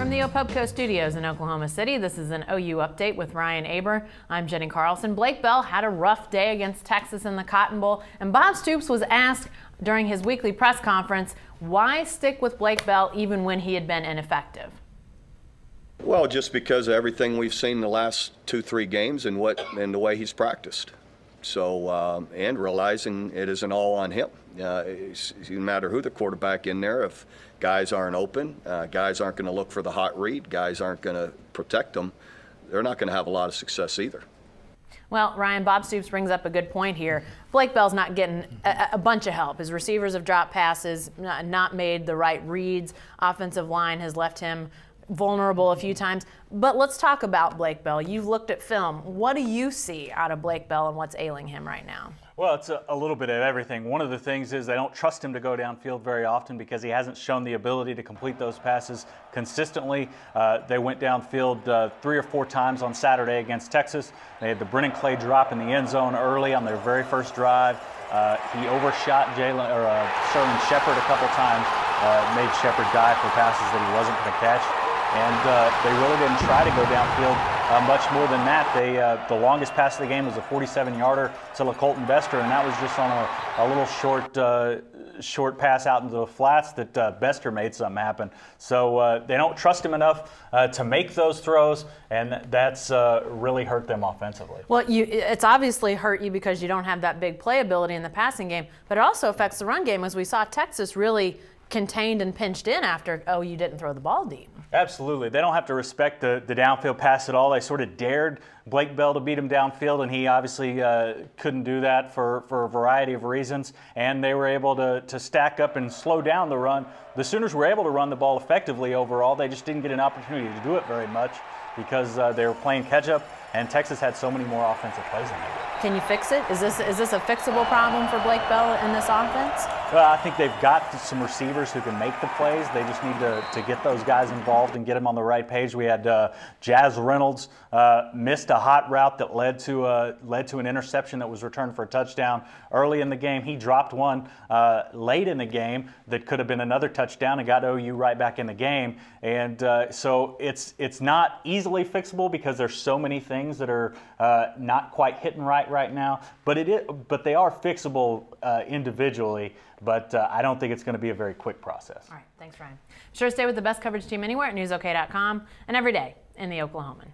From the Opubco studios in Oklahoma City, this is an OU Update with Ryan Aber. I'm Jenny Carlson. Blake Bell had a rough day against Texas in the Cotton Bowl, and Bob Stoops was asked during his weekly press conference, why stick with Blake Bell even when he had been ineffective? Well, just because of everything we've seen in the last 2-3 games and the way he's practiced. So, and realizing it isn't all on him. It doesn't matter who the quarterback in there. If guys aren't open, guys aren't going to look for the hot read, guys aren't going to protect them, they're not going to have a lot of success either. Well, Ryan, Bob Stoops brings up a good point here. Blake Bell's not getting a bunch of help. His receivers have dropped passes, not made the right reads. Offensive line has left him vulnerable a few times. But let's talk about Blake Bell. You've looked at film. What do you see out of Blake Bell and what's ailing him right now? Well, it's a little bit of everything. One of the things is they don't trust him to go downfield very often because he hasn't shown the ability to complete those passes consistently. They went downfield 3 or 4 times on Saturday against Texas. They had the Brennan Clay drop in the end zone early on their very first drive. He overshot Sterling Shepard a couple times, made Shepard dive for passes that he wasn't going to catch. And they really didn't try to go downfield much more than that. The longest pass of the game was a 47-yarder to LaColton Bester, and that was just on a little short pass out into the flats that Bester made something happen. So they don't trust him enough to make those throws, and that's really hurt them offensively. Well, it's obviously hurt you because you don't have that big playability in the passing game, but it also affects the run game, as we saw Texas really contained and pinched in after you didn't throw the ball deep. Absolutely. They don't have to respect the downfield pass at all. They sort of dared Blake Bell to beat him downfield, and he obviously couldn't do that for a variety of reasons, and they were able to stack up and slow down the run. The Sooners were able to run the ball effectively overall. They just didn't get an opportunity to do it very much because they were playing catch-up, and Texas had so many more offensive plays than they did. Can you fix it? Is this a fixable problem for Blake Bell in this offense? Well, I think they've got some receivers who can make the plays. They just need to get those guys involved and get them on the right page. We had Jazz Reynolds missed a hot route that led to an interception that was returned for a touchdown early in the game. He dropped one late in the game that could have been another touchdown and got OU right back in the game. And so it's not easily fixable because there's so many things that are not quite hitting right now. But they are fixable individually. But I don't think it's going to be a very quick process. All right, thanks, Ryan. Be sure to stay with the best coverage team anywhere at newsok.com and every day in the Oklahoman.